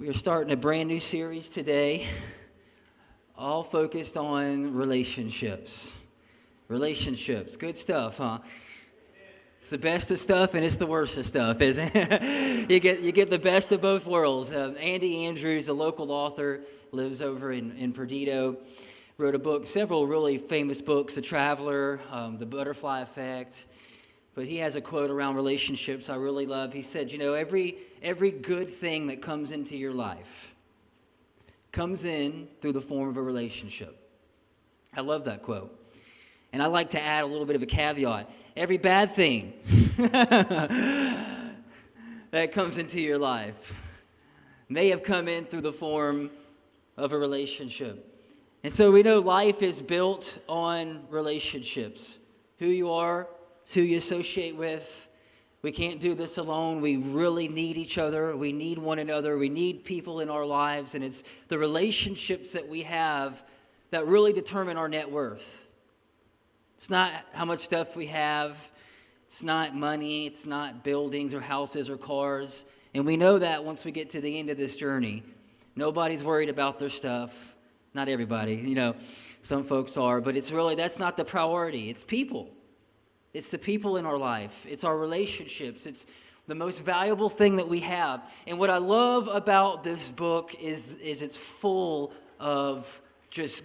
We are starting a brand new series today, all focused on relationships. Relationships, good stuff, huh? It's the best of stuff and it's the worst of stuff, isn't it? you get the best of both worlds. Andy Andrews, a local author, lives over in Perdido, wrote a book, several really famous books, The Traveler, The Butterfly Effect. But he has a quote around relationships I really love. He said, every good thing that comes into your life comes in through the form of a relationship. I love that quote. And I like to add a little bit of a caveat. Every bad thing that comes into your life may have come in through the form of a relationship. And so we know life is built on relationships. Who you are, who you associate with. We can't do this alone. We really need each other. We need one another. We need people in our lives. And it's the relationships that we have that really determine our net worth. It's not how much stuff we have. It's not money. It's not buildings or houses or cars. And we know that once we get to the end of this journey. Nobody's worried about their stuff. Not everybody, some folks are. But it's really, that's not the priority. It's people. It's the people in our life. It's our relationships. It's the most valuable thing that we have. And what I love about this book is it's full of just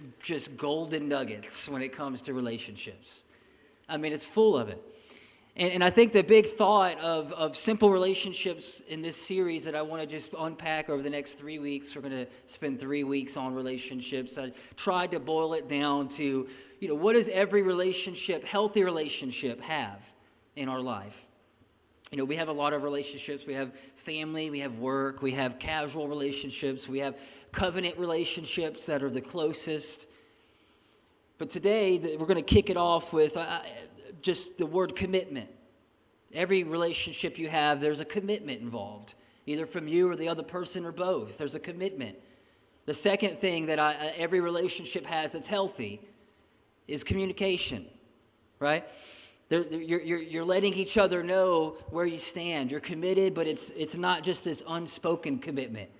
golden nuggets when it comes to relationships. I mean, it's full of it. And I think the big thought of simple relationships in this series that I want to just unpack over the next 3 weeks, we're going to spend 3 weeks on relationships. I tried to boil it down to, what does every relationship, healthy relationship, have in our life? We have a lot of relationships. We have family, we have work, we have casual relationships, we have covenant relationships that are the closest. But today, we're going to kick it off with just the word commitment. Every relationship you have, there's a commitment involved, either from you or the other person or both. There's a commitment. The second thing that every relationship has that's healthy is communication, right? You're letting each other know where you stand. You're committed, but it's not just this unspoken commitment.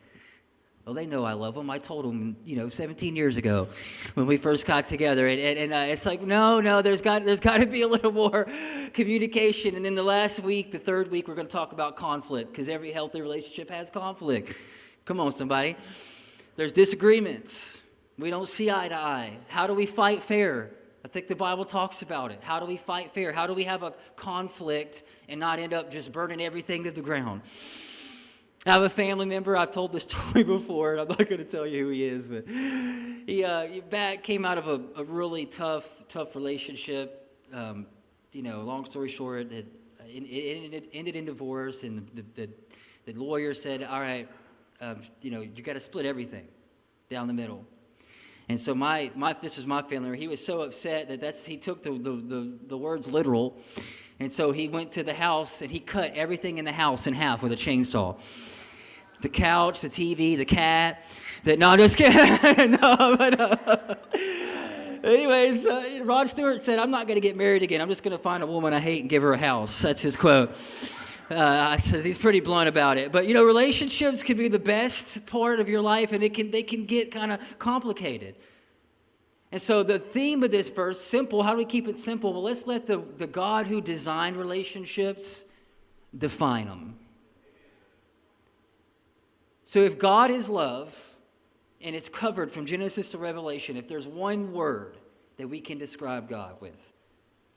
Well, they know I love them. I told them, 17 years ago when we first got together. And it's like, no, there's got to be a little more communication. And then the last week, the third week, we're going to talk about conflict because every healthy relationship has conflict. Come on, somebody. There's disagreements. We don't see eye to eye. How do we fight fair? I think the Bible talks about it. How do we fight fair? How do we have a conflict and not end up just burning everything to the ground? I have a family member. I've told this story before, and I'm not going to tell you who he is, but he came out of a really tough relationship. Long story short, it ended in divorce, and the lawyer said, "All right, you got to split everything down the middle." And so this is my family. He was so upset that he took the words literal, and so he went to the house and he cut everything in the house in half with a chainsaw. The couch, the TV, the cat. No, I'm just kidding. Anyways, Rod Stewart said, "I'm not going to get married again. I'm just going to find a woman I hate and give her a house." That's his quote. Says he's pretty blunt about it. But, relationships can be the best part of your life, and they can get kind of complicated. And so the theme of this verse, simple. How do we keep it simple? Well, let's let the God who designed relationships define them. So if God is love, and it's covered from Genesis to Revelation, if there's one word that we can describe God with,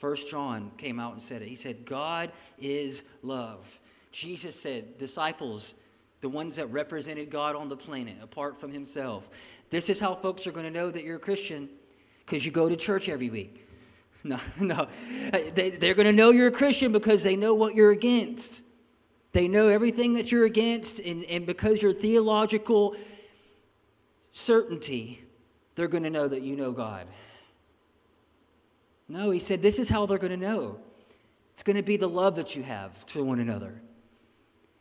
1 John came out and said it. He said, God is love. Jesus said, disciples, the ones that represented God on the planet, apart from himself. This is how folks are going to know that you're a Christian, because you go to church every week. No. They're going to know you're a Christian because they know what you're against. They know everything that you're against, and because your theological certainty, they're going to know that you know God. No, he said, this is how they're going to know. It's going to be the love that you have to one another.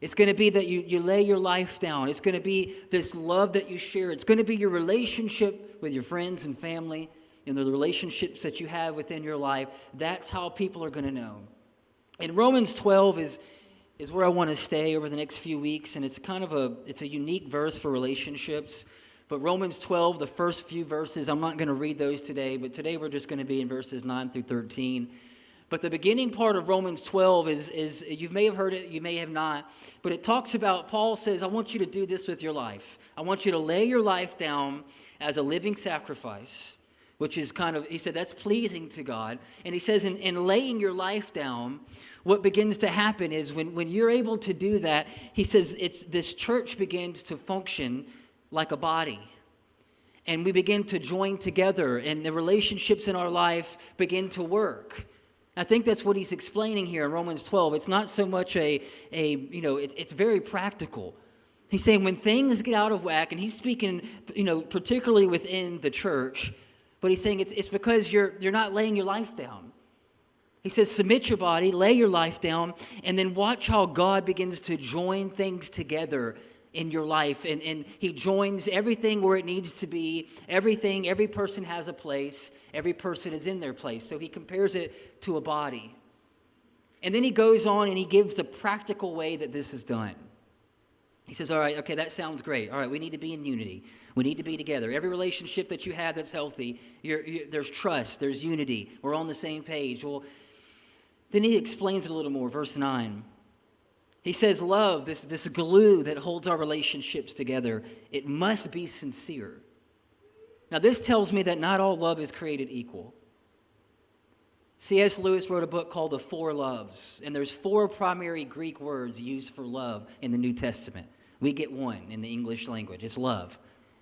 It's going to be that you lay your life down. It's going to be this love that you share. It's going to be your relationship with your friends and family and the relationships that you have within your life. That's how people are going to know. And Romans 12 is where I want to stay over the next few weeks, and it's a unique verse for relationships. But Romans 12, the first few verses, I'm not going to read those today, but today we're just going to be in verses 9 through 13. But the beginning part of Romans 12 is you may have heard it, you may have not, but it talks about, Paul says, I want you to do this with your life. I want you to lay your life down as a living sacrifice, which is he said, that's pleasing to God. And he says, in laying your life down, what begins to happen is when you're able to do that, he says, this church begins to function like a body. And we begin to join together, and the relationships in our life begin to work. I think that's what he's explaining here in Romans 12. It's not so much it's very practical. He's saying when things get out of whack, and he's speaking, particularly within the church, but he's saying it's because you're not laying your life down. He says, submit your body, lay your life down, and then watch how God begins to join things together in your life. And he joins everything where it needs to be. Every person has a place. Every person is in their place. So he compares it to a body. And then he goes on and he gives the practical way that this is done. He says, all right, okay, that sounds great. All right, we need to be in unity. We need to be together. Every relationship that you have that's healthy, there's trust, there's unity. We're on the same page. Well, then he explains it a little more. Verse 9. He says, love, this glue that holds our relationships together, it must be sincere. Now, this tells me that not all love is created equal. C.S. Lewis wrote a book called The Four Loves, and there's 4 primary Greek words used for love in the New Testament. We get one in the English language. It's love.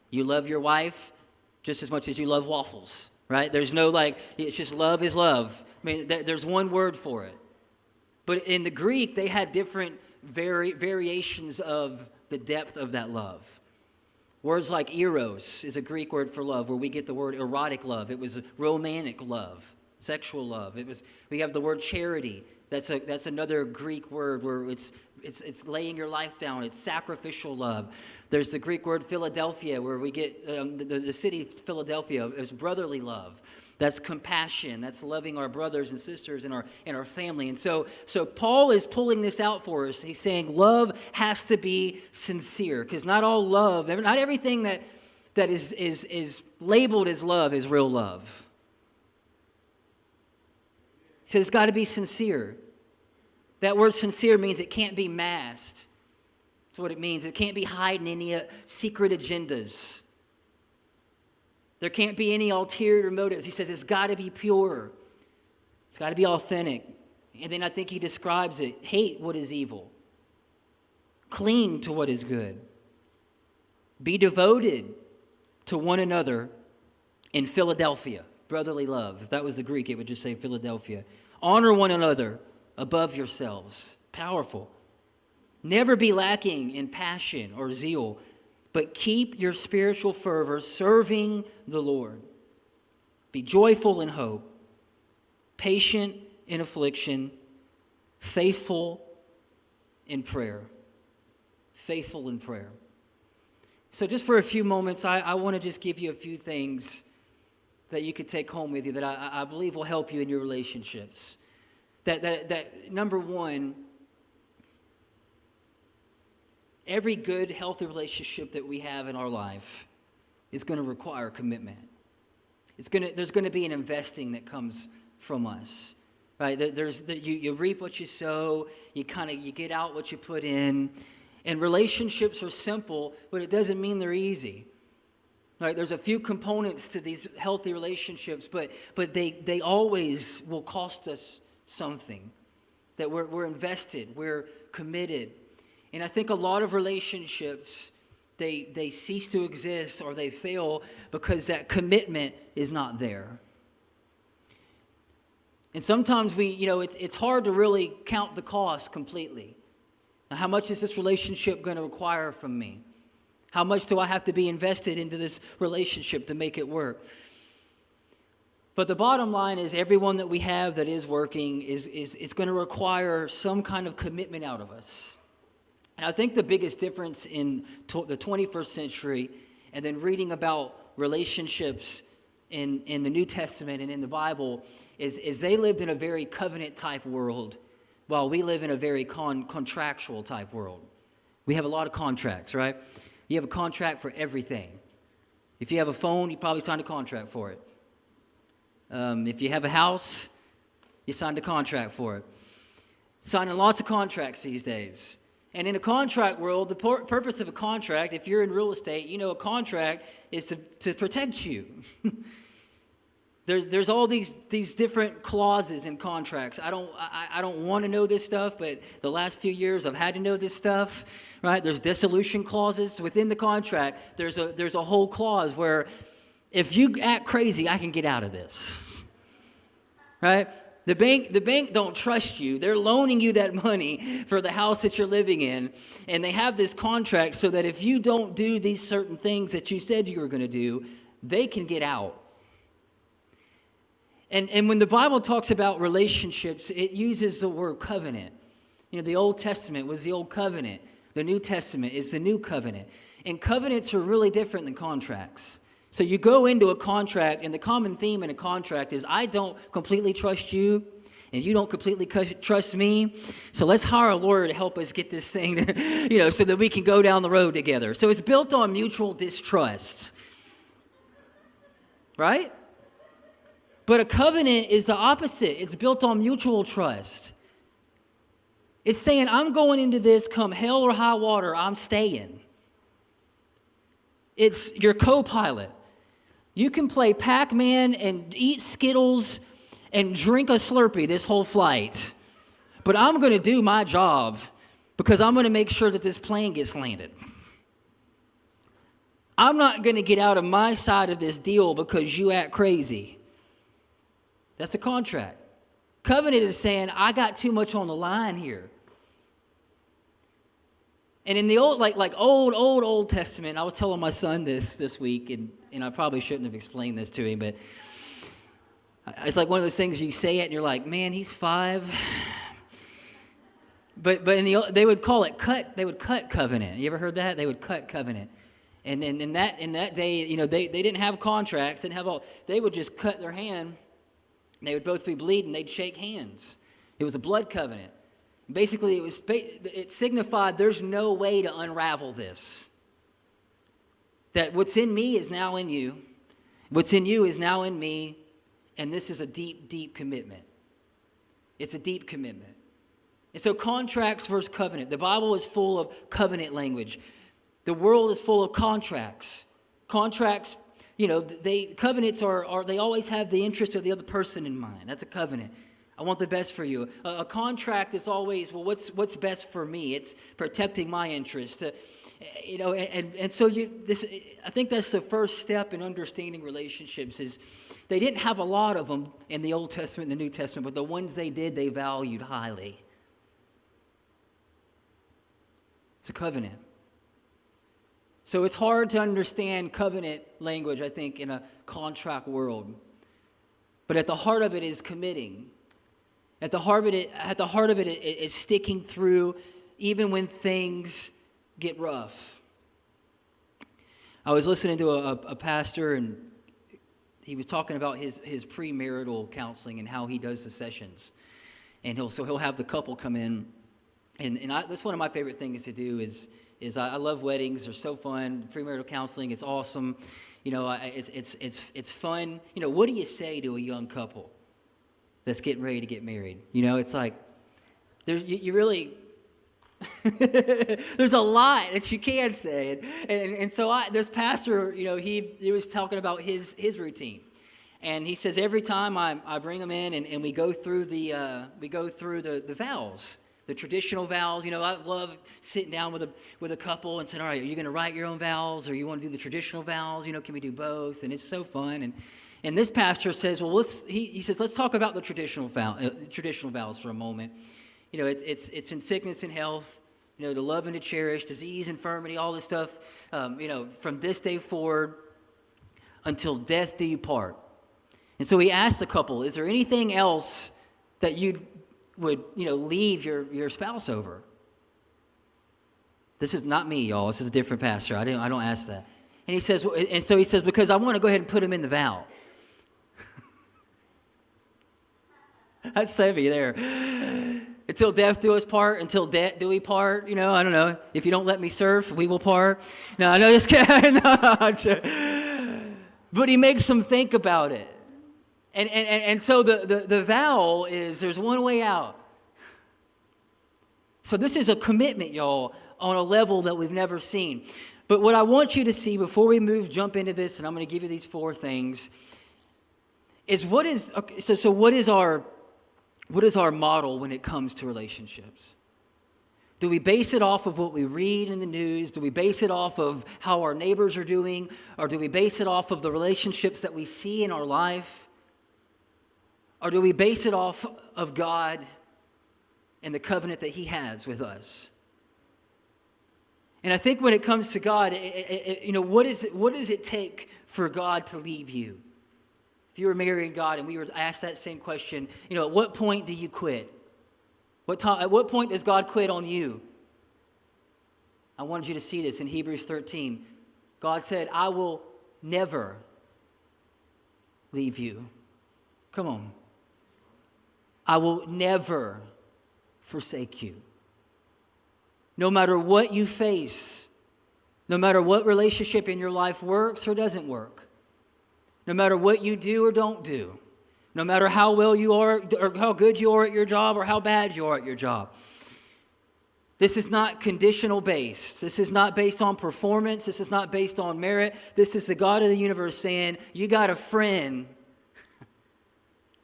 You love your wife just as much as you love waffles, right? There's no it's just love is love. I mean, there's one word for it. But in the Greek, they had different variations of the depth of that love. Words like eros is a Greek word for love, where we get the word erotic love. It was romantic love, sexual love. We have the word charity. That's another Greek word where it's laying your life down. It's sacrificial love. There's the Greek word Philadelphia, where we get the city Philadelphia is brotherly love. That's compassion. That's loving our brothers and sisters in our family. And so Paul is pulling this out for us. He's saying love has to be sincere, because not all love, not everything that is labeled as love is real love. He says it's got to be sincere. That word sincere means it can't be masked. That's what it means. It can't be hiding any secret agendas. There can't be any ulterior motives. He says it's got to be pure. It's got to be authentic. And then I think he describes it. Hate what is evil. Cling to what is good. Be devoted to one another in Philadelphia. Brotherly love. If that was the Greek, it would just say Philadelphia. Honor one another above yourselves. Powerful. Never be lacking in passion or zeal, but keep your spiritual fervor serving the Lord. Be joyful in hope, patient in affliction, faithful in prayer. Faithful in prayer. So just for a few moments, I want to just give you a few things that you could take home with you that I believe will help you in your relationships. That number one, every good, healthy relationship that we have in our life is going to require commitment. There's going to be an investing that comes from us, right? You reap what you sow. You get out what you put in. And relationships are simple, but it doesn't mean they're easy. Right? There's a few components to these healthy relationships, but they always will cost us something. That we're invested, we're committed. And I think a lot of relationships, they cease to exist or they fail because that commitment is not there. And sometimes it's hard to really count the cost completely. Now, how much is this relationship going to require from me? How much do I have to be invested into this relationship to make it work? But the bottom line is everyone that we have that is working is going to require some kind of commitment out of us. And I think the biggest difference in the 21st century and then reading about relationships in the New Testament and in the Bible is they lived in a very covenant-type world while we live in a very contractual type world. We have a lot of contracts, right? You have a contract for everything. If you have a phone, you probably signed a contract for it. If you have a house, you signed a contract for it. Signing lots of contracts these days. And in a contract world, the purpose of a contract, if you're in real estate, you know a contract is to protect you. There's all these different clauses in contracts. I don't want to know this stuff, but the last few years I've had to know this stuff, right? There's dissolution clauses within the contract. There's a whole clause where if you act crazy, I can get out of this, right? The bank don't trust you. They're loaning you that money for the house that you're living in, and they have this contract so that if you don't do these certain things that you said you were going to do, they can get out. And when the Bible talks about relationships, it uses the word covenant. You know, the Old Testament was the Old Covenant. The New Testament is the New Covenant. And covenants are really different than contracts. So you go into a contract, and the common theme in a contract is I don't completely trust you, and you don't completely trust me. So let's hire a lawyer to help us get this thing, so that we can go down the road together. So it's built on mutual distrust, right? But a covenant is the opposite. It's built on mutual trust. It's saying, I'm going into this come hell or high water, I'm staying. It's your co-pilot. You can play Pac-Man and eat Skittles and drink a Slurpee this whole flight. But I'm going to do my job because I'm going to make sure that this plane gets landed. I'm not going to get out of my side of this deal because you act crazy. That's a contract. Covenant is saying, I got too much on the line here. And in the old, old Testament, I was telling my son this week, and I probably shouldn't have explained this to him, but it's like one of those things you say it and you're like, man, he's 5. But they would call it they would cut covenant. You ever heard that? They would cut covenant. And in that day, they didn't have contracts, they would just cut their hand. They would both be bleeding. They'd shake hands. It was a blood covenant. Basically, it signified there's no way to unravel this. That what's in me is now in you. What's in you is now in me. And this is a deep, deep commitment. It's a deep commitment. And so contracts versus covenant. The Bible is full of covenant language. The world is full of contracts. Contracts, covenants are they always have the interest of the other person in mind. That's a covenant. I want the best for you. A contract is always, well, what's best for me? It's protecting my interest. And so I think that's the first step in understanding relationships is they didn't have a lot of them in the Old Testament and the New Testament, but the ones they did, they valued highly. It's a covenant. So it's hard to understand covenant language, I think, in a contract world. But at the heart of it is committing. At the heart of it is sticking through even when things get rough. I was listening to a pastor, and he was talking about his premarital counseling and how he does the sessions. And he'll have the couple come in. And that's one of my favorite things to do is I love weddings. They're so fun. Premarital counseling, it's awesome. It's fun. What do you say to a young couple that's getting ready to get married? It's like you really there's a lot that you can say. And so this pastor, he was talking about his routine. And he says every time I bring them in and we go through the vows. The traditional vows, I love sitting down with a couple and saying, all right, are you going to write your own vows or you want to do the traditional vows? Can we do both? And it's so fun. And this pastor says, well, he says, let's talk about the traditional vows for a moment. It's in sickness and health, to love and to cherish, disease, infirmity, all this stuff, from this day forward until death do you part. And so he asked the couple, is there anything else that you would leave your spouse over? This is not me, y'all. This is a different pastor. I don't ask that. And he says, because I want to go ahead and put him in the vow. That's heavy there. Until death do us part, until debt do we part. I don't know. If you don't let me surf, we will part. No, I know this guy. No, but he makes them think about it. And so the vow is there's one way out. So this is a commitment, y'all, on a level that we've never seen. But what I want you to see before we jump into this, and I'm going to give you these 4 things, is what is our model when it comes to relationships? Do we base it off of what we read in the news? Do we base it off of how our neighbors are doing? Or do we base it off of the relationships that we see in our life? Or do we base it off of God and the covenant that he has with us? And I think when it comes to God, what does it take for God to leave you? If you were marrying God and we were asked that same question, at what point do you quit? At what point does God quit on you? I wanted you to see this in Hebrews 13. God said, I will never leave you. Come on. I will never forsake you. No matter what you face, no matter what relationship in your life works or doesn't work, no matter what you do or don't do, no matter how well you are or how good you are at your job or how bad you are at your job. This is not conditional based. This is not based on performance. This is not based on merit. This is the God of the universe saying, you got a friend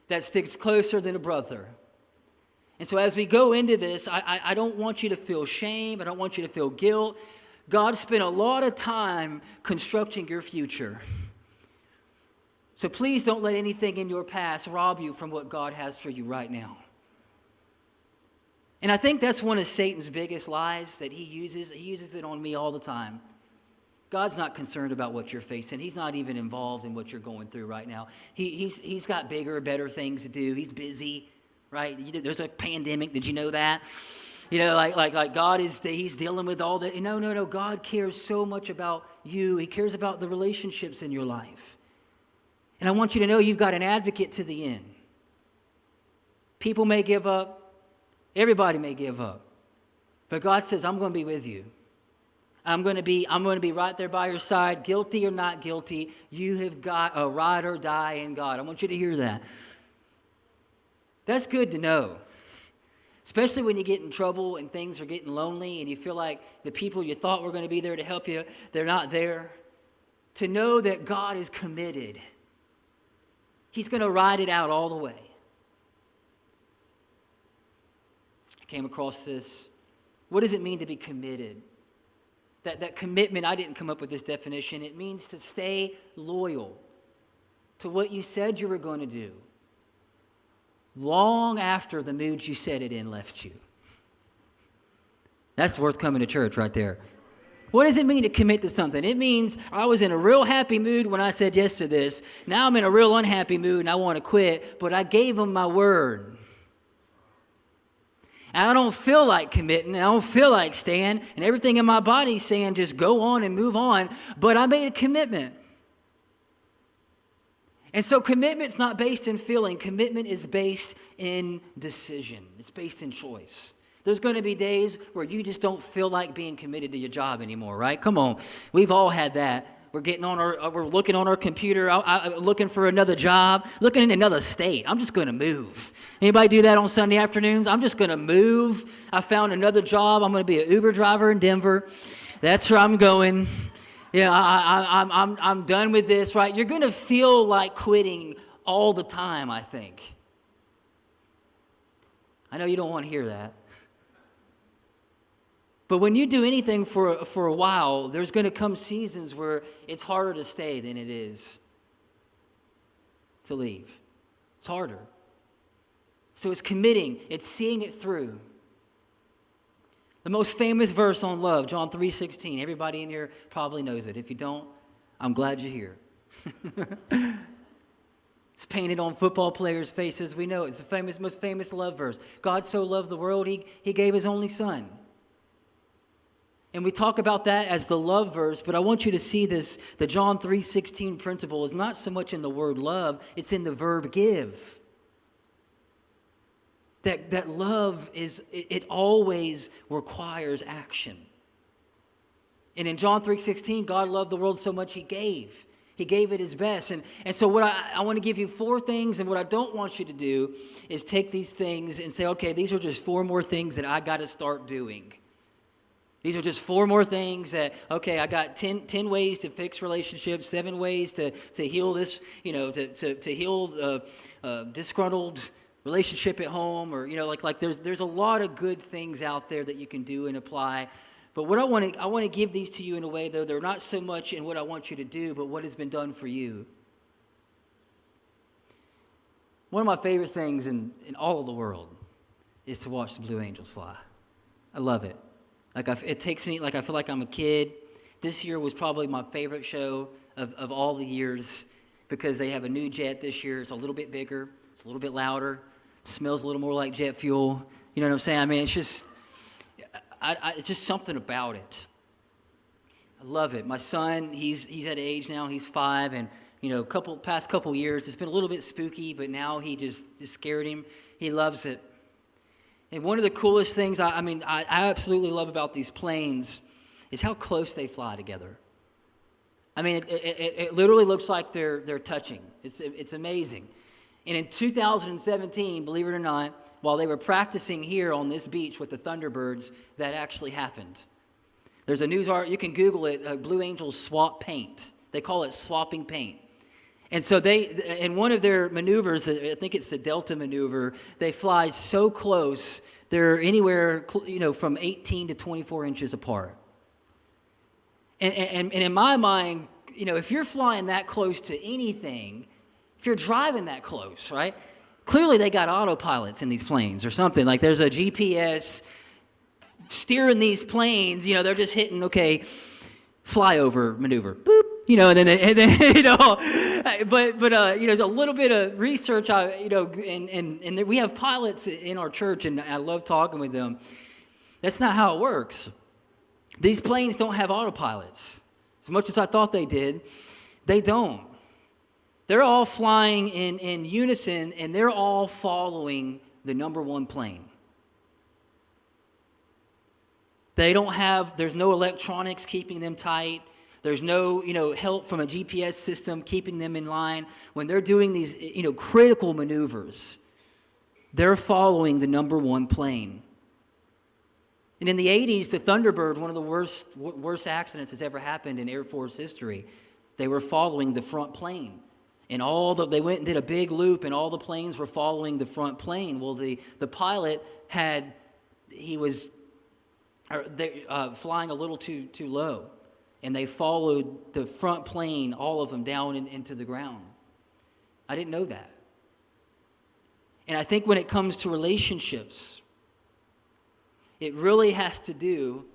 that sticks closer than a brother. And so as we go into this, I don't want you to feel shame. I don't want you to feel guilt. God spent a lot of time constructing your future. So please don't let anything in your past rob you from what God has for you right now. And I think that's one of Satan's biggest lies that he uses. He uses it on me all the time. God's not concerned about what you're facing. He's not even involved in what you're going through right now. He's got bigger, better things to do. He's busy, right? There's a pandemic. Did you know that? Like God he's dealing with all that. No. God cares so much about you. He cares about the relationships in your life. And I want you to know you've got an advocate to the end. People may give up. Everybody may give up. But God says, I'm going to be with you. I'm going to be right there by your side, guilty or not guilty. You have got a ride or die in God. I want you to hear that. That's good to know. Especially when you get in trouble and things are getting lonely and you feel like the people you thought were going to be there to help you, they're not there. To know that God is committed. He's going to ride it out all the way. I came across this. What does it mean to be committed? That commitment, I didn't come up with this definition. It means to stay loyal to what you said you were going to do long after the mood you said it in left you. That's worth coming to church right there. What does it mean to commit to something? It means I was in a real happy mood when I said yes to this. Now I'm in a real unhappy mood and I want to quit, but I gave them my word. And I don't feel like committing. I don't feel like staying. And everything in my body is saying just go on and move on. But I made a commitment. And so commitment's not based in feeling. Commitment is based in decision. It's based in choice. There's going to be days where you just don't feel like being committed to your job anymore, right? Come on. We've all had that. We're looking on our computer, looking for another job, looking in another state. I'm just going to move. Anybody do that on Sunday afternoons? I'm just going to move. I found another job. I'm going to be an Uber driver in Denver. That's where I'm going. Yeah, I'm done with this, right? You're going to feel like quitting all the time, I think. I know you don't want to hear that. But when you do anything for a while, there's going to come seasons where it's harder to stay than it is to leave. It's harder. So it's committing. It's seeing it through. The most famous verse on love, John 3:16. Everybody in here probably knows it. If you don't, I'm glad you're here. It's painted on football players' faces. We know it. It's the most famous love verse. God so loved the world, he gave his only son. And we talk about that as the love verse, but I want you to see this. The John 3:16 principle is not so much in the word love, it's in the verb give. That love it always requires action. And in John 3:16, God loved the world so much he gave. He gave it his best. And so what I want to give you 4 things, and what I don't want you to do is take these things and say, okay, these are just 4 more things that I got to start doing. These are just 4 more things that, okay, I got 10 ways to fix relationships, 7 ways to heal this, to heal disgruntled relationship at home, or, like there's a lot of good things out there that you can do and apply. But what I want to give these to you in a way, though, they're not so much in what I want you to do, but what has been done for you. One of my favorite things in all of the world is to watch the Blue Angels fly. I love it. It takes me, I feel like I'm a kid. This year was probably my favorite show of all the years, because they have a new jet this year. It's a little bit bigger. It's a little bit louder. Smells a little more like jet fuel. You know what I'm saying? I mean, it's just... it's just something about it. I love it. My son, he's at an age now, he's 5, and past couple years, it's been a little bit spooky, but now it scared him. He loves it. And one of the coolest things I absolutely love about these planes is how close they fly together. I mean, it literally looks like they're touching. It's amazing. And in 2017, believe it or not, while they were practicing here on this beach with the Thunderbirds, that actually happened. There's a news article, you can Google it, Blue Angels swap paint. They call it swapping paint. And so in one of their maneuvers, I think it's the Delta maneuver, they fly so close, they're anywhere, from 18 to 24 inches apart. And in my mind, if you're flying that close to anything, if you're driving that close, right? Clearly they got autopilots in these planes or something. Like there's a GPS steering these planes. They're just hitting, flyover maneuver. Boop. And then but there's a little bit of research, and we have pilots in our church, and I love talking with them. That's not how it works. These planes don't have autopilots. As much as I thought they did, they don't. They're all flying in unison, and they're all following the number one plane. There's no electronics keeping them tight. There's no, help from a GPS system keeping them in line. When they're doing these, critical maneuvers, they're following the number one plane. And in the 80s, the Thunderbird, one of the worst accidents that's ever happened in Air Force history, they were following the front plane. And they went and did a big loop, and all the planes were following the front plane. Well, the pilot was flying a little too low, and they followed the front plane, all of them, down into the ground. I didn't know that. And I think when it comes to relationships, it really has to do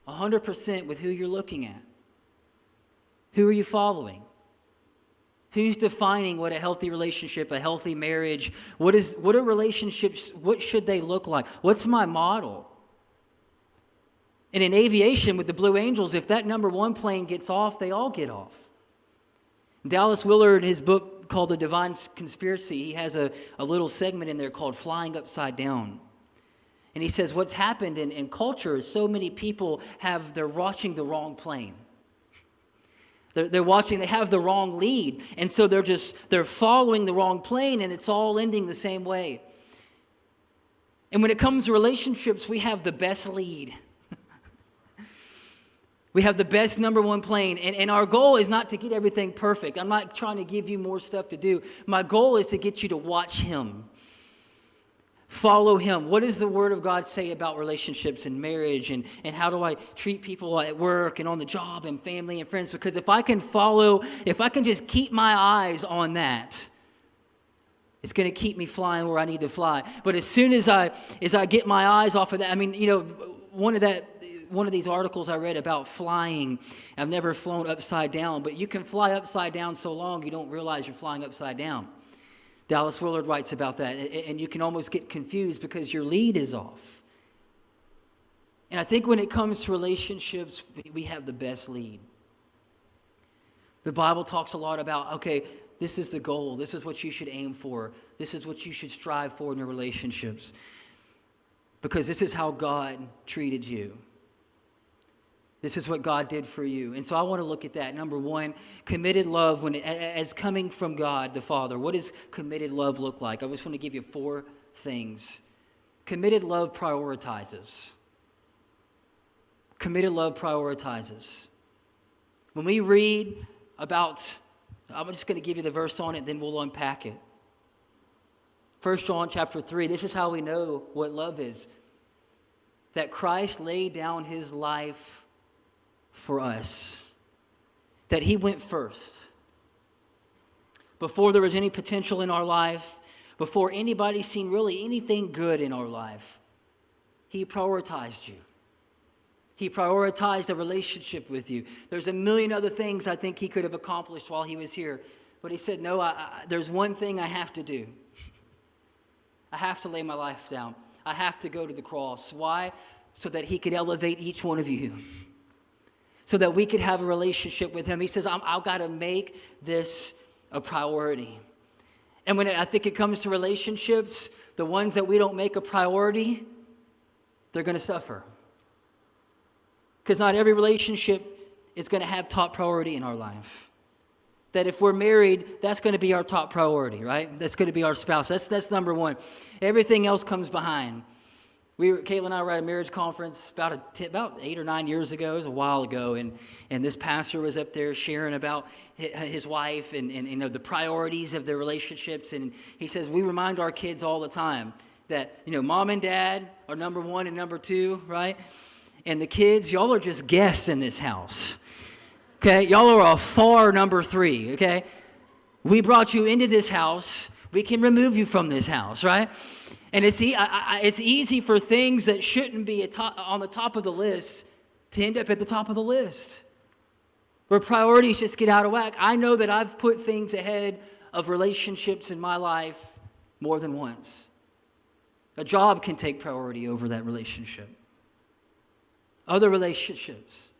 100% with who you're looking at. Who are you following? Who's defining what a healthy relationship, a healthy marriage, what are relationships, what should they look like? What's my model? And in aviation with the Blue Angels, if that number one plane gets off, they all get off. Dallas Willard, in his book called The Divine Conspiracy, he has a little segment in there called Flying Upside Down. And he says what's happened in culture is so many people they're watching the wrong plane. They're watching, they have the wrong lead. And so they're following the wrong plane, and it's all ending the same way. And when it comes to relationships, we have the best lead. We have the best number one plane. And our goal is not to get everything perfect. I'm not trying to give you more stuff to do. My goal is to get you to watch him. Follow him. What does the Word of God say about relationships and marriage, and how do I treat people at work and on the job and family and friends? Because if I can just keep my eyes on that, it's going to keep me flying where I need to fly. But as soon as I get my eyes off of that, one of these articles I read about flying, I've never flown upside down, but you can fly upside down so long you don't realize you're flying upside down. Dallas Willard writes about that, and you can almost get confused because your lead is off. And I think when it comes to relationships, we have the best lead. The Bible talks a lot about, This is the goal. This is what you should aim for. This is what you should strive for in your relationships. Because this is how God treated you. This is what God did for you. And so I want to look at that. Number one, committed love as coming from God the Father. What does committed love look like? I just want to give you 4 things. Committed love prioritizes. Committed love prioritizes. When we read about, I'm just going to give you the verse on it, then we'll unpack it. 1 John chapter 3, this is how we know what love is. That Christ laid down his life for us. That he went first. Before there was any potential in our life, before anybody seen really anything good in our life, he prioritized you. He prioritized a relationship with you. There's a million other things I think he could have accomplished while he was here. But he said, no, there's one thing I have to do. I have to lay my life down. I have to go to the cross. Why? So that he could elevate each one of you. So that we could have a relationship with him. He says, I've got to make this a priority. And when I think it comes to relationships, the ones that we don't make a priority, they're going to suffer. Because not every relationship is going to have top priority in our life. That if we're married, that's going to be our top priority, right? That's going to be our spouse. That's number one. Everything else comes behind. Caitlin and I were at a marriage conference about 8 or 9 years ago. It was a while ago, and this pastor was up there sharing about his wife and the priorities of their relationships. And he says, we remind our kids all the time that, mom and dad are number 1 and number 2, right? And the kids, y'all are just guests in this house. Okay? Y'all are a far number 3, okay? We brought you into this house. We can remove you from this house, right? And it's easy for things that shouldn't be on the top of the list to end up at the top of the list. Where priorities just get out of whack. I know that I've put things ahead of relationships in my life more than once. A job can take priority over that relationship. Other relationships.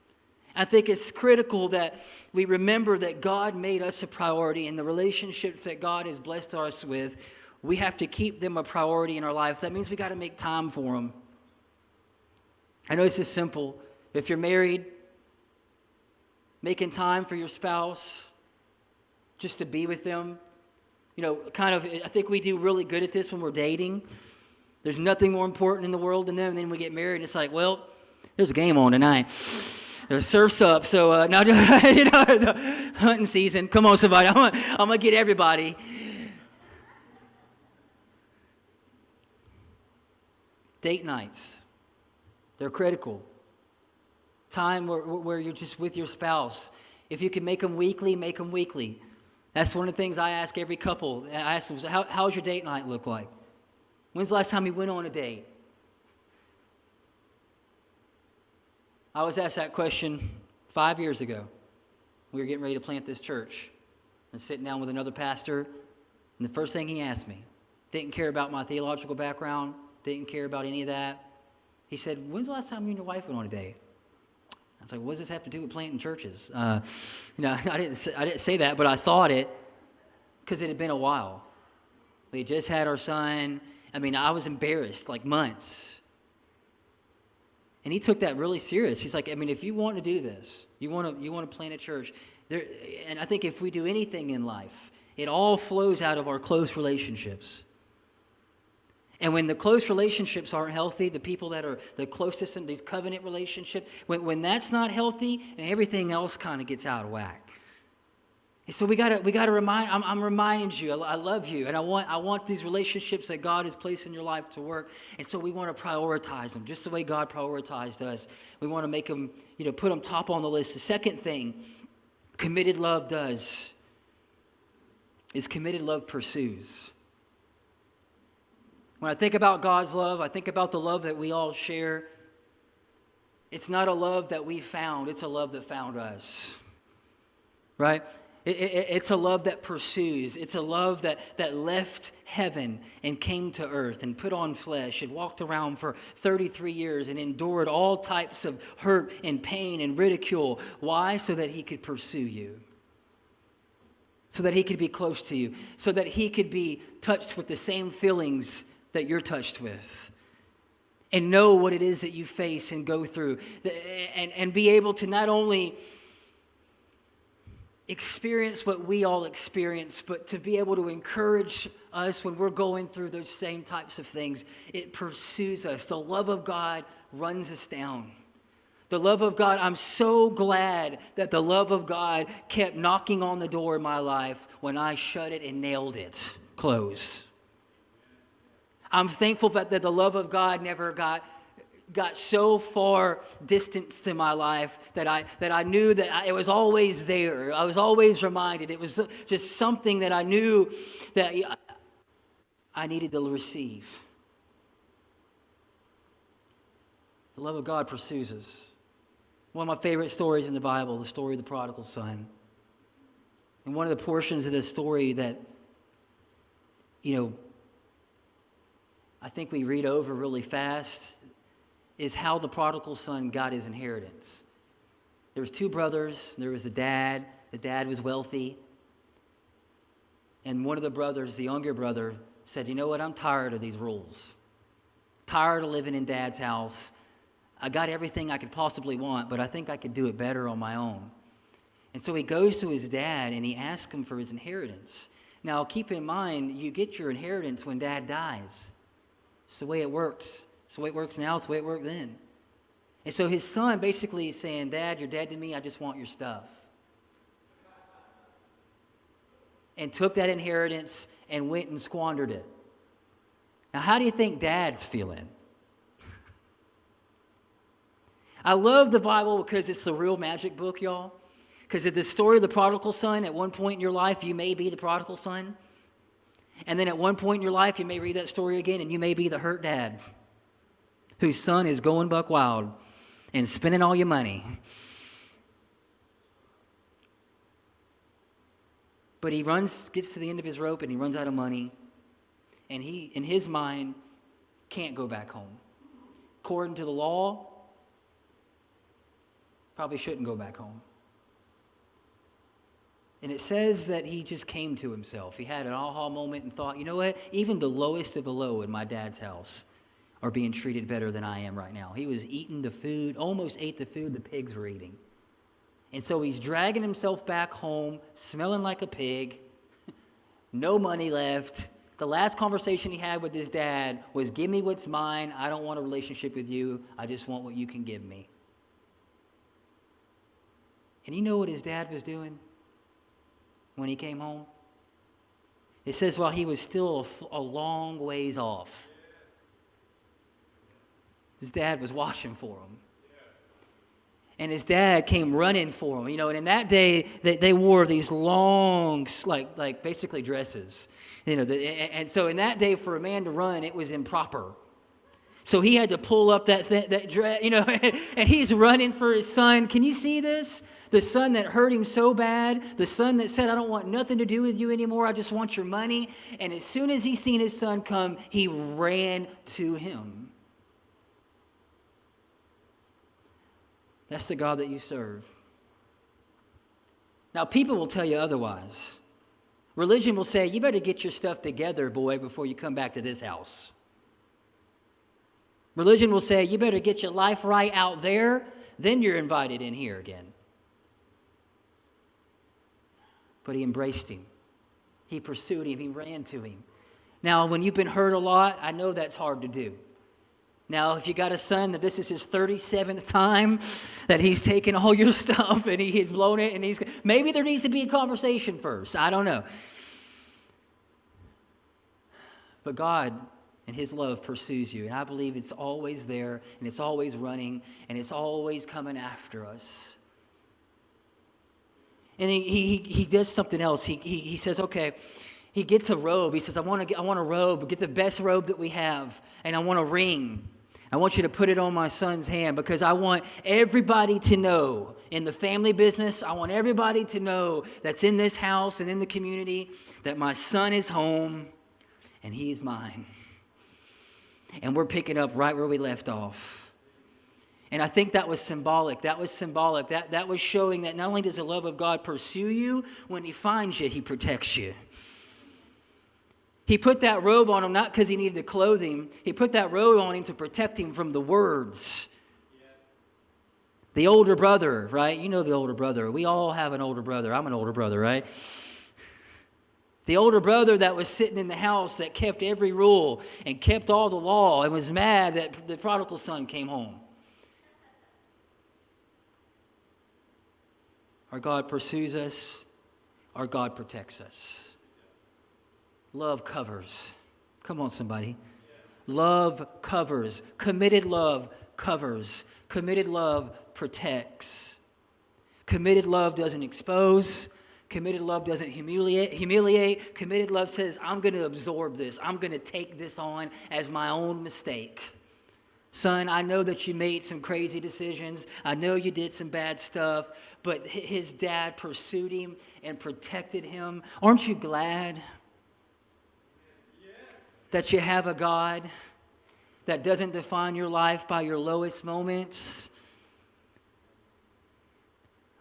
I think it's critical that we remember that God made us a priority, and the relationships that God has blessed us with, we have to keep them a priority in our life. That means we got to make time for them. I know this is simple. If you're married, making time for your spouse, just to be with them. I think we do really good at this when we're dating. There's nothing more important in the world than them. And then we get married, and it's like, well, there's a game on tonight. The surf's up, so now the hunting season. Come on, somebody. I'm gonna get everybody. Date nights, they're critical. Time where you're just with your spouse. If you can make them weekly, make them weekly. That's one of the things I ask every couple. I ask them, how's your date night look like? When's the last time you went on a date? I was asked that question 5 years ago. We were getting ready to plant this church. And sitting down with another pastor, and the first thing he asked me, didn't care about my theological background, didn't care about any of that. He said, when's the last time you and your wife went on a date? I was like, what does this have to do with planting churches? I didn't say that, but I thought it because it had been a while. We had just had our son. I was embarrassed, like months. And he took that really serious. He's like, if you want to do this, you want to plant a church, and I think if we do anything in life, it all flows out of our close relationships. And when the close relationships aren't healthy, the people that are the closest in these covenant relationships, when that's not healthy, and everything else kind of gets out of whack. And so we gotta remind. I'm reminding you. I love you, and I want these relationships that God has placed in your life to work. And so we want to prioritize them, just the way God prioritized us. We want to make them, put them top on the list. The second thing, committed love does, is committed love pursues. When I think about God's love, I think about the love that we all share. It's not a love that we found. It's a love that found us, right? It's a love that pursues. It's a love that left heaven and came to earth and put on flesh and walked around for 33 years and endured all types of hurt and pain and ridicule. Why? So that he could pursue you. so that he could be close to you, so that he could be touched with the same feelings that you're touched with, and know what it is that you face and go through, and be able to not only experience what we all experience, but to be able to encourage us when we're going through those same types of things. It pursues us. The love of God runs us down. The love of God, I'm so glad that the love of God kept knocking on the door in my life when I shut it and nailed it closed. I'm thankful that the love of God never got so far distanced in my life that I knew that it was always there. I was always reminded. It was just something that I knew that I needed to receive. The love of God pursues us. One of my favorite stories in the Bible, the story of the prodigal son. And one of the portions of this story that, I think we read over really fast is how the prodigal son got his inheritance. There was two brothers. There was a dad. The dad was wealthy. And one of the brothers, the younger brother, said, you know what, I'm tired of these rules. Tired of living in dad's house. I got everything I could possibly want, but I think I could do it better on my own. And so he goes to his dad and he asks him for his inheritance. Now, keep in mind, you get your inheritance when dad dies. It's the way it works. It's the way it works now. It's the way it worked then. And so his son basically is saying, Dad, you're dead to me. I just want your stuff. And took that inheritance and went and squandered it. Now, how do you think Dad's feeling? I love the Bible because it's a real magic book, y'all. Because of the story of the prodigal son, at one point in your life, you may be the prodigal son. And then at one point in your life, you may read that story again, and you may be the hurt dad whose son is going buck wild and spending all your money. But he gets to the end of his rope, and he runs out of money. And he, in his mind, can't go back home. According to the law, probably shouldn't go back home. And it says that he just came to himself. He had an aha moment and thought, you know what? Even the lowest of the low in my dad's house are being treated better than I am right now. He was eating the food, almost ate the food the pigs were eating. And so he's dragging himself back home, smelling like a pig, no money left. The last conversation he had with his dad was, give me what's mine. I don't want a relationship with you. I just want what you can give me. And you know what his dad was doing when he came home? It says while he was still a long ways off, his dad was watching for him. And his dad came running for him. And in that day, they wore these long, like basically dresses. And so in that day, for a man to run, it was improper. So he had to pull up that dress, and he's running for his son. Can you see this? The son that hurt him so bad, the son that said, I don't want nothing to do with you anymore, I just want your money. And as soon as he seen his son come, he ran to him. That's the God that you serve. Now, people will tell you otherwise. Religion will say, you better get your stuff together, boy, before you come back to this house. Religion will say, you better get your life right out there, then you're invited in here again. But he embraced him. He pursued him. He ran to him. Now, when you've been hurt a lot, I know that's hard to do. Now, if you got a son that this is his 37th time that he's taken all your stuff and he's blown it, and maybe there needs to be a conversation first. I don't know. But God and his love pursues you. And I believe it's always there, and it's always running, and it's always coming after us. And he does something else. He says, okay, he gets a robe. He says, I want a robe. Get the best robe that we have. And I want a ring. I want you to put it on my son's hand because I want everybody to know in the family business, I want everybody to know that's in this house and in the community that my son is home and he's mine. And we're picking up right where we left off. And I think that was symbolic. That was symbolic. That was showing that not only does the love of God pursue you, when he finds you, he protects you. He put that robe on him not because he needed to clothe him. He put that robe on him to protect him from the words. The older brother, right? You know the older brother. We all have an older brother. I'm an older brother, right? The older brother that was sitting in the house that kept every rule and kept all the law and was mad that the prodigal son came home. Our God pursues us. Our God protects us. Love covers. Come on, somebody. Love covers. Committed love covers. Committed love protects. Committed love doesn't expose. Committed love doesn't humiliate. Committed love says, I'm going to absorb this. I'm going to take this on as my own mistake. Son, I know that you made some crazy decisions. I know you did some bad stuff, but his dad pursued him and protected him. Aren't you glad that you have a God that doesn't define your life by your lowest moments?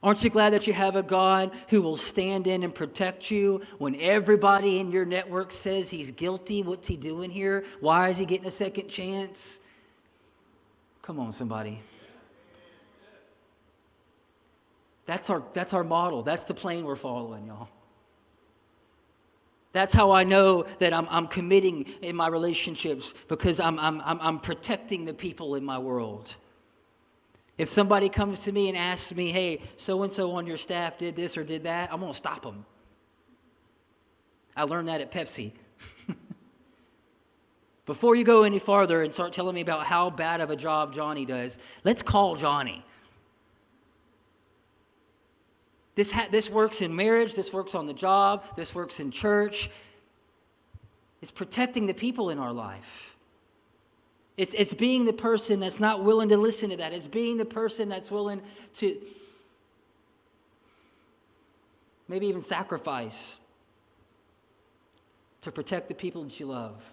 Aren't you glad that you have a God who will stand in and protect you when everybody in your network says he's guilty? What's he doing here? Why is he getting a second chance? Come on, somebody. That's our model. That's the plane we're following, y'all. That's how I know that I'm committing in my relationships, because I'm protecting the people in my world. If somebody comes to me and asks me, hey, so-and-so on your staff did this or did that, I'm going to stop them. I learned that at Pepsi. Before you go any farther and start telling me about how bad of a job Johnny does, let's call Johnny. This works in marriage. This works on the job. This works in church. It's protecting the people in our life. It's being the person that's not willing to listen to that. It's being the person that's willing to maybe even sacrifice to protect the people that you love.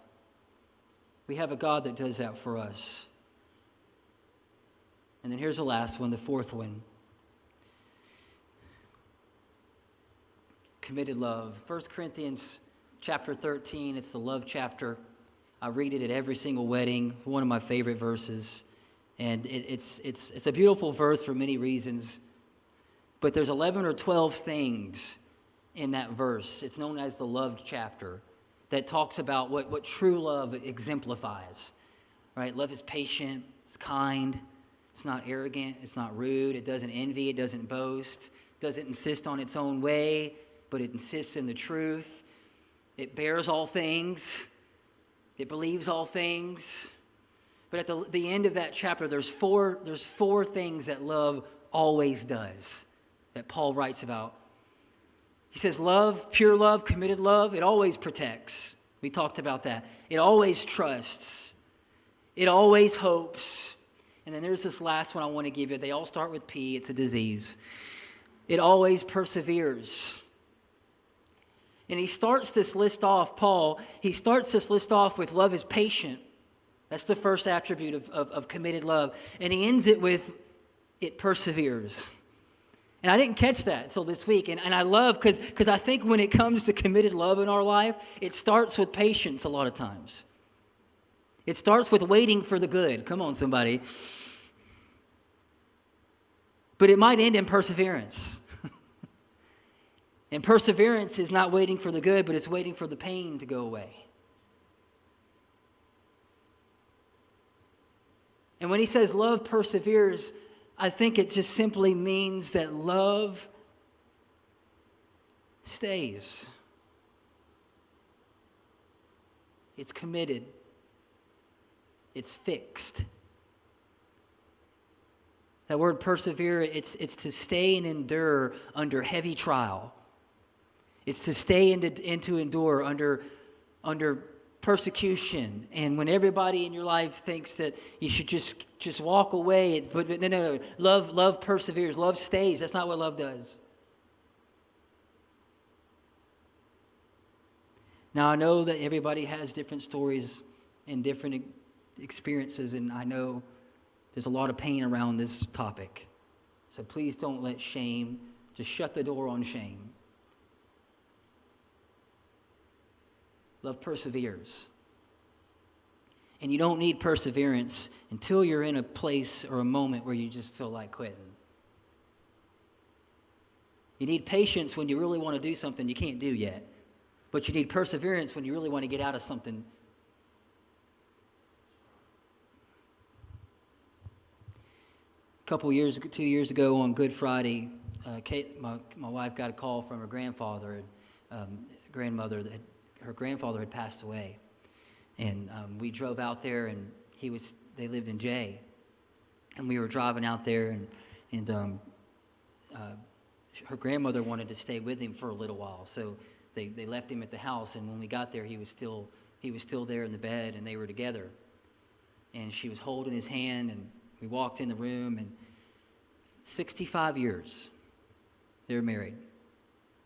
We have a God that does that for us. And then here's the last one, the fourth one. Committed love. 1 Corinthians chapter 13, it's the love chapter. I read it at every single wedding, one of my favorite verses. And it's a beautiful verse for many reasons. But there's 11 or 12 things in that verse. It's known as the love chapter, that talks about what true love exemplifies. Right? Love is patient, it's kind, it's not arrogant, it's not rude, it doesn't envy, it doesn't boast, it doesn't insist on its own way, but it insists in the truth. It bears all things. It believes all things. But at the end of that chapter, there's four things that love always does, that Paul writes about. He says love, pure love, committed love, it always protects. We talked about that. It always trusts. It always hopes. And then there's this last one I want to give you. They all start with P. It's a disease. It always perseveres. And he starts this list off, Paul, he starts this list off with love is patient. That's the first attribute of committed love. And he ends it with it perseveres. And I didn't catch that until this week. And I love, because I think when it comes to committed love in our life, it starts with patience a lot of times. It starts with waiting for the good. Come on, somebody. But it might end in perseverance. And perseverance is not waiting for the good, but it's waiting for the pain to go away. And when he says love perseveres, I think it just simply means that love stays. It's committed. It's fixed. That word persevere, it's to stay and endure under heavy trial. It's to stay and to endure under persecution. And when everybody in your life thinks that you should just walk away, but no. Love perseveres. Love stays. That's not what love does. Now, I know that everybody has different stories and different experiences, and I know There's a lot of pain around this topic. So please don't let shame, just shut the door on shame. Love perseveres. And you don't need perseverance until you're in a place or a moment where you just feel like quitting. You need patience when you really want to do something you can't do yet. But you need perseverance when you really want to get out of something. A couple years, 2 years ago on Good Friday, Kate, my wife got a call from her grandfather, grandmother. Her grandfather had passed away. And we drove out there, and they lived in Jay. And we were driving out there, and her grandmother wanted to stay with him for a little while. So they left him at the house, and when we got there, he was still there in the bed, and they were together. And she was holding his hand, and we walked in the room, and 65 years they were married.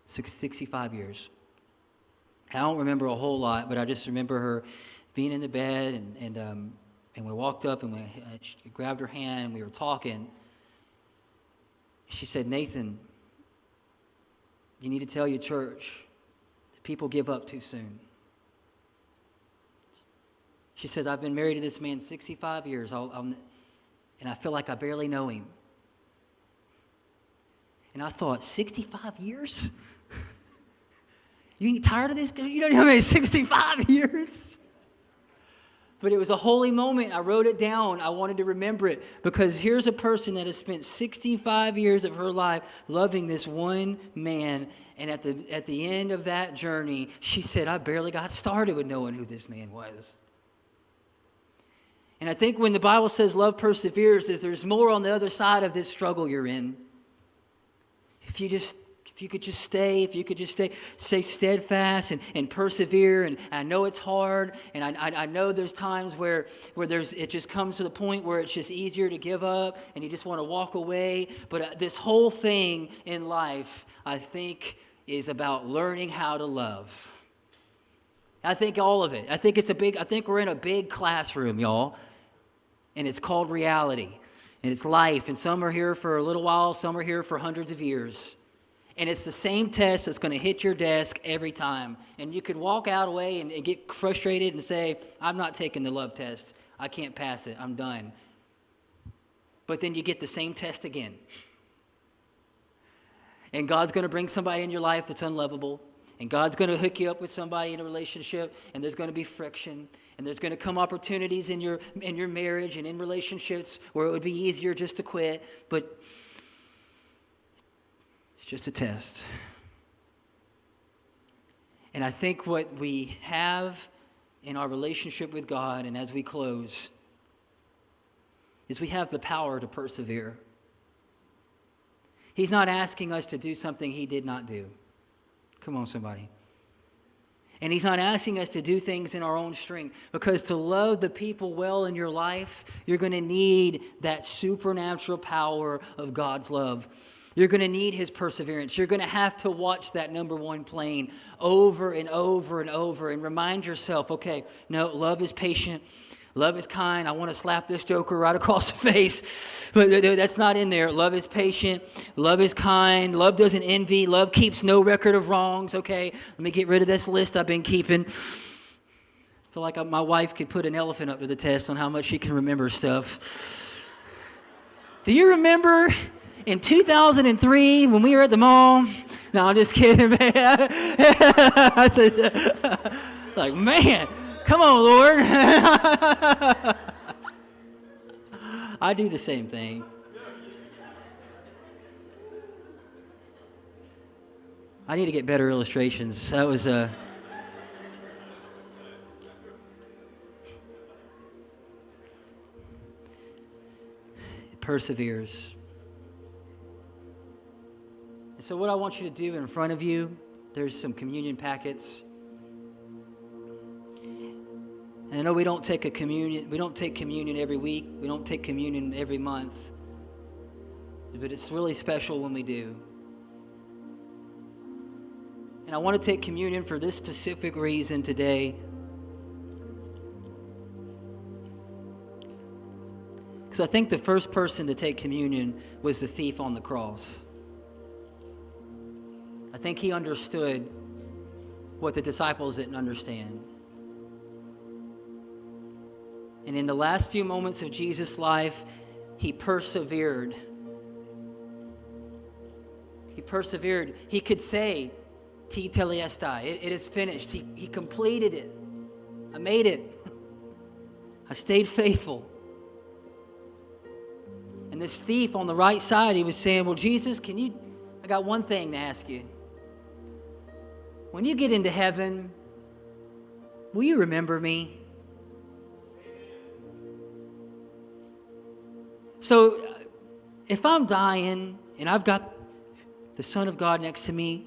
65 years. I don't remember a whole lot, but I just remember her being in the bed, and we walked up, and she grabbed her hand, and we were talking. She said, "Nathan, you need to tell your church that people give up too soon." She says, "I've been married to this man 65 years, and I feel like I barely know him." And I thought, 65 years? You ain't tired of this guy? You don't know how many 65 years? But it was a holy moment. I wrote it down. I wanted to remember it because here's a person that has spent 65 years of her life loving this one man. And at the end of that journey, she said, "I barely got started with knowing who this man was." And I think when the Bible says love perseveres, there's more on the other side of this struggle you're in. If you could just stay steadfast and persevere. And I know it's hard, and I know there's times where it just comes to the point where it's just easier to give up and you just want to walk away. But this whole thing in life, I think, is about learning how to love. I think all of it. I think we're in a big classroom, y'all, and it's called reality, and it's life. And some are here for a little while, some are here for hundreds of years. And it's the same test that's going to hit your desk every time. And you could walk out away and get frustrated and say, "I'm not taking the love test. I can't pass it. I'm done." But then you get the same test again. And God's going to bring somebody in your life that's unlovable. And God's going to hook you up with somebody in a relationship. And there's going to be friction. And there's going to come opportunities in your marriage and in relationships where it would be easier just to quit. But it's just a test. And I think what we have in our relationship with God, and as we close, is we have the power to persevere. He's not asking us to do something He did not do. Come on, somebody. And He's not asking us to do things in our own strength, because to love the people well in your life, you're going to need that supernatural power of God's love. You're going to need His perseverance. You're going to have to watch that number one plane over and over and over and remind yourself, okay, no, love is patient. Love is kind. I want to slap this joker right across the face, but that's not in there. Love is patient. Love is kind. Love doesn't envy. Love keeps no record of wrongs. Okay, let me get rid of this list I've been keeping. I feel like my wife could put an elephant up to the test on how much she can remember stuff. Do you remember in 2003 when we were at the mall? No, I'm just kidding, man. Like, man. Come on, Lord. I do the same thing. I need to get better illustrations. That was it perseveres. And so what I want you to do in front of you, there's some communion packets. And I know we don't take communion every week. We don't take communion every month. But it's really special when we do. And I want to take communion for this specific reason today. Because Because I think the first person to take communion was the thief on the cross. I think he understood what the disciples didn't understand. And in the last few moments of Jesus' life, he persevered. He persevered. He could say, Te telestai, it is finished. He completed it. I made it. I stayed faithful. And this thief on the right side, he was saying, well, Jesus, I got one thing to ask you. When you get into heaven, will you remember me? So if I'm dying and I've got the Son of God next to me,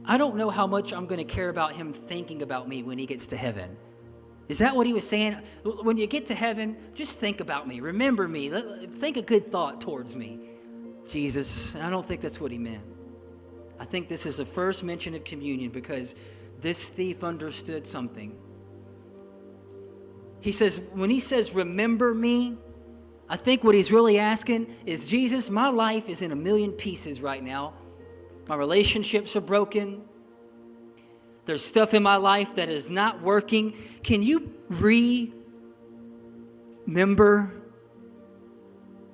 I don't know how much I'm going to care about him thinking about me when he gets to heaven. Is that what he was saying? When you get to heaven, just think about me. Remember me. Think a good thought towards me. Jesus, I don't think that's what he meant. I think this is the first mention of communion because this thief understood something. When he says, remember me, I think what he's really asking is, Jesus, my life is in a million pieces right now. My relationships are broken. There's stuff in my life that is not working. Can you remember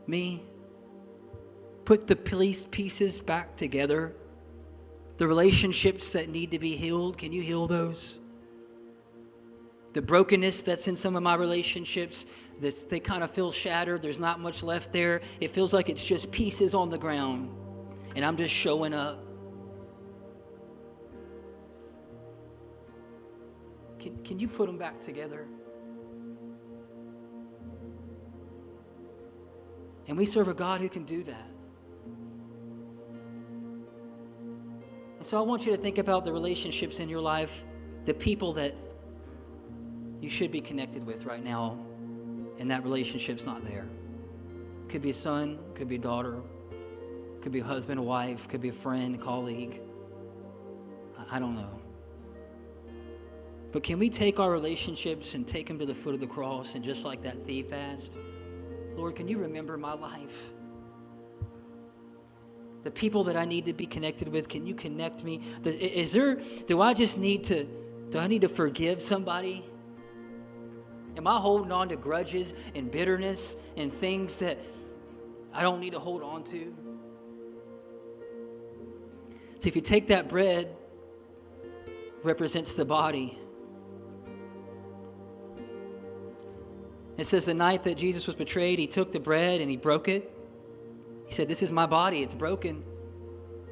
me? Put the pieces back together. The relationships that need to be healed, can you heal those? The brokenness that's in some of my relationships, they kind of feel shattered. There's not much left there. It feels like it's just pieces on the ground, and I'm just showing up. Can you put them back together? And we serve a God who can do that. And so I want you to think about the relationships in your life, the people that you should be connected with right now, and that relationship's not there. Could be a son, could be a daughter, could be a husband, a wife, could be a friend, a colleague. I don't know. But can we take our relationships and take them to the foot of the cross, and just like that thief asked, Lord, can you remember my life? The people that I need to be connected with, can you connect me? Do I need to forgive somebody? Am I holding on to grudges and bitterness and things that I don't need to hold on to? So if you take that bread, represents the body. It says the night that Jesus was betrayed, he took the bread and he broke it. He said, this is my body. It's broken,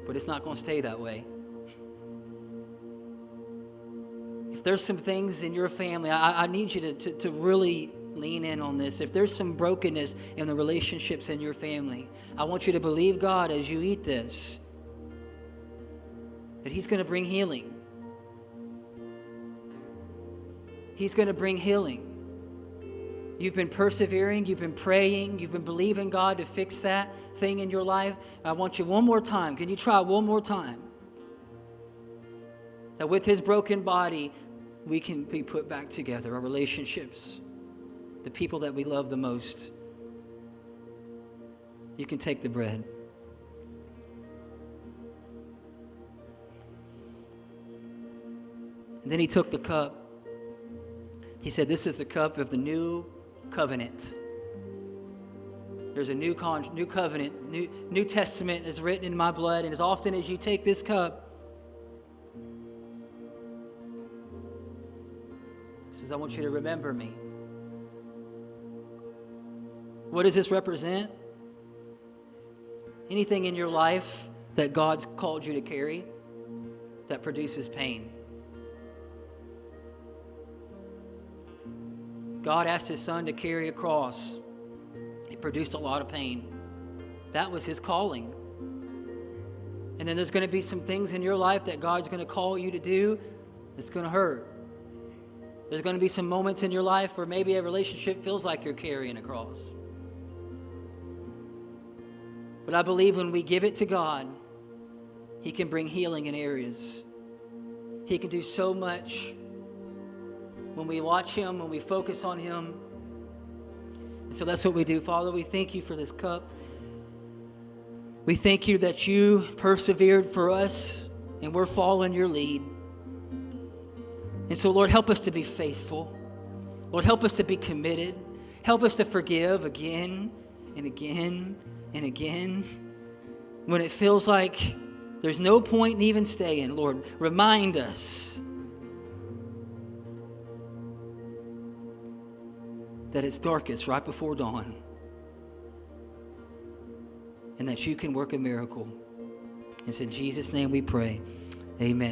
but it's not going to stay that way. If there's some things in your family, I need you to really lean in on this. If there's some brokenness in the relationships in your family, I want you to believe God as you eat this, that he's going to bring healing. He's going to bring healing. You've been persevering, you've been praying, you've been believing God to fix that thing in your life. I want you one more time. Can you try one more time? That with his broken body, we can be put back together, our relationships, the people that we love the most. You can take the bread. And then he took the cup. He said, this is the cup of the new covenant. There's a new covenant, new testament is written in my blood. And as often as you take this cup, he says, I want you to remember me. What does this represent? Anything in your life that God's called you to carry that produces pain. God asked his son to carry a cross. It produced a lot of pain. That was his calling. And then there's going to be some things in your life that God's going to call you to do that's going to hurt. There's going to be some moments in your life where maybe a relationship feels like you're carrying a cross. But I believe when we give it to God, he can bring healing in areas. He can do so much when we watch him, when we focus on him. And so that's what we do. Father, we thank you for this cup. We thank you that you persevered for us, and we're following your lead. And so, Lord, help us to be faithful. Lord, help us to be committed. Help us to forgive again and again and again. When it feels like there's no point in even staying, Lord, remind us that it's darkest right before dawn, and that you can work a miracle. It's in Jesus' name we pray. Amen.